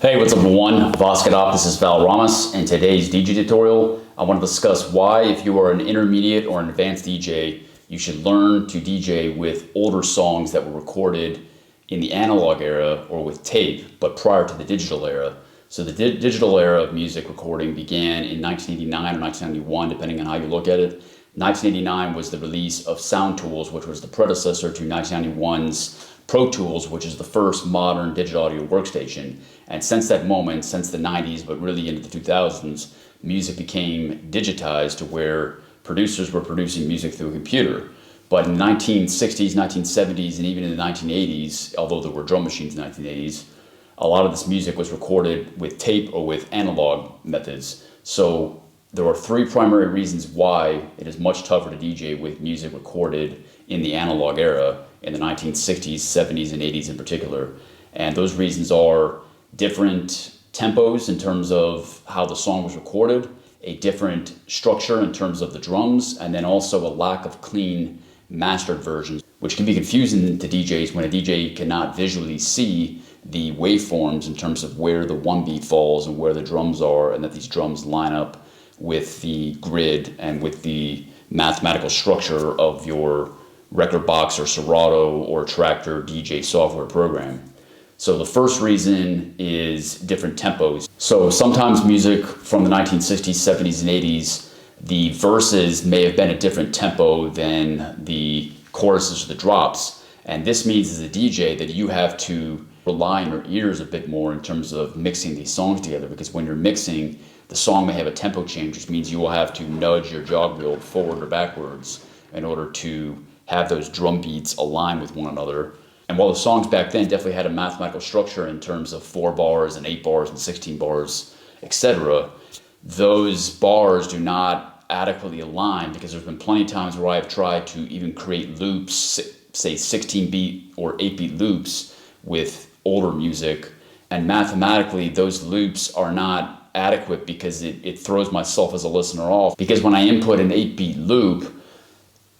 Hey, what's up everyone? Voskadop, this is Valoramous. In today's DJ tutorial, I want to discuss why if you are an intermediate or an advanced DJ, you should learn to DJ with older songs that were recorded in the analog era or with tape, but prior to the digital era. So the digital era of music recording began in 1989 or 1991, depending on how you look at it. 1989 was the release of Sound Tools, which was the predecessor to 1991's Pro Tools, which is the first modern digital audio workstation. And since that moment, since the 90s, but really into the 2000s, music became digitized to where producers were producing music through a computer. But in the 1960s, 1970s, and even in the 1980s, although there were drum machines in the 1980s, a lot of this music was recorded with tape or with analog methods. So there are three primary reasons why it is much tougher to DJ with music recorded in the analog era, in the 1960s, 70s, and 80s in particular. And those reasons are different tempos in terms of how the song was recorded, a different structure in terms of the drums, and then also a lack of clean mastered versions, which can be confusing to DJs when a DJ cannot visually see the waveforms in terms of where the one beat falls and where the drums are, and that these drums line up with the grid and with the mathematical structure of your record box or Serato or Tractor DJ software program. So the first reason is different tempos. So sometimes music from the 1960s, 70s, and 80s, the verses may have been a different tempo than the choruses or the drops. And this means as a DJ that you have to rely on your ears a bit more in terms of mixing these songs together, because when you're mixing, the song may have a tempo change, which means you will have to nudge your jog wheel forward or backwards in order to have those drum beats align with one another. And while the songs back then definitely had a mathematical structure in terms of 4 bars and 8 bars and 16 bars, etc., those bars do not adequately align, because there's been plenty of times where I've tried to even create loops, say 16-beat or 8-beat loops with older music, and mathematically those loops are not adequate because it throws myself as a listener off. Because when I input an 8-beat loop,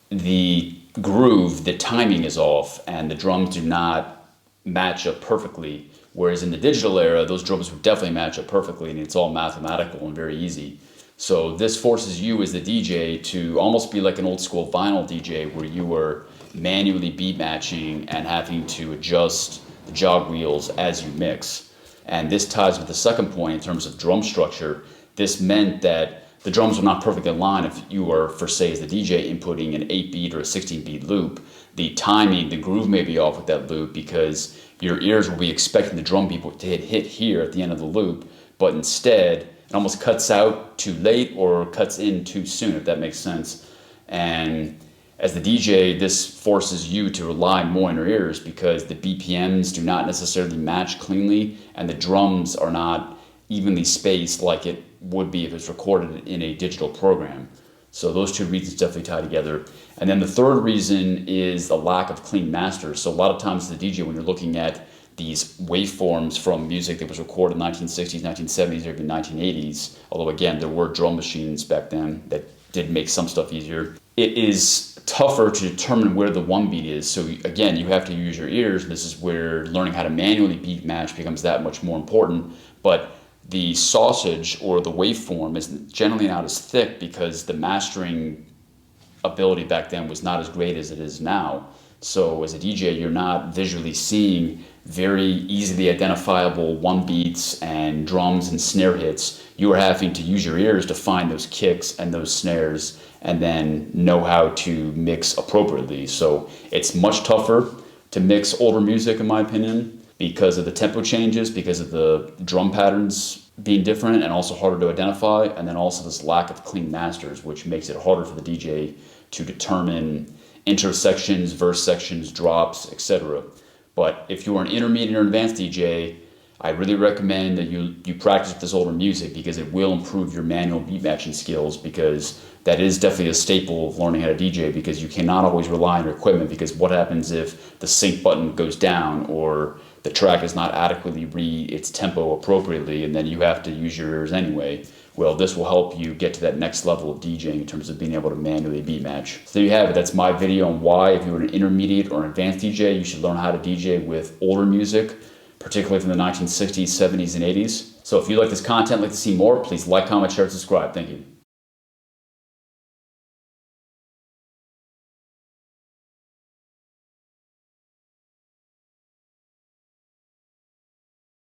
the groove, the timing is off, and the drums do not match up perfectly. Whereas in the digital era, those drums would definitely match up perfectly, and it's all mathematical and very easy. So this forces you as the DJ to almost be like an old school vinyl DJ, where you were manually beat matching and having to adjust the jog wheels as you mix. And this ties with the second point in terms of drum structure. This meant that the drums will not perfectly align if you are, for say, as the DJ, inputting an 8-beat or a 16-beat loop. The timing, the groove may be off with that loop, because your ears will be expecting the drum beat to hit here at the end of the loop, but instead it almost cuts out too late or cuts in too soon, if that makes sense. And as the DJ, this forces you to rely more on your ears, because the BPMs do not necessarily match cleanly, and the drums are not evenly spaced like it would be if it's recorded in a digital program. So those two reasons definitely tie together. And then the third reason is the lack of clean masters. So a lot of times as a DJ, when you're looking at these waveforms from music that was recorded in the 1960s, 1970s, or even 1980s, although again, there were drum machines back then that did make some stuff easier, it is tougher to determine where the one beat is. So again, you have to use your ears. This is where learning how to manually beat match becomes that much more important. But the sausage or the waveform is generally not as thick, because the mastering ability back then was not as great as it is now. So as a DJ, you're not visually seeing very easily identifiable one beats and drums and snare hits. You are having to use your ears to find those kicks and those snares, and then know how to mix appropriately. So it's much tougher to mix older music, in my opinion, because of the tempo changes, because of the drum patterns being different, and also harder to identify, and then also this lack of clean masters, which makes it harder for the DJ to determine intro sections, verse sections, drops, etc. But if you are an intermediate or advanced DJ, I really recommend that you practice with this older music, because it will improve your manual beat matching skills, because that is definitely a staple of learning how to DJ, because you cannot always rely on your equipment, because what happens if the sync button goes down, or the track does not adequately read its tempo appropriately, and then you have to use your ears anyway? Well, this will help you get to that next level of DJing in terms of being able to manually beat match. So there you have it. That's my video on why, if you're an intermediate or an advanced DJ, you should learn how to DJ with older music, particularly from the 1960s, 70s, and 80s. So if you like this content, like to see more, please like, comment, share, and subscribe. Thank you.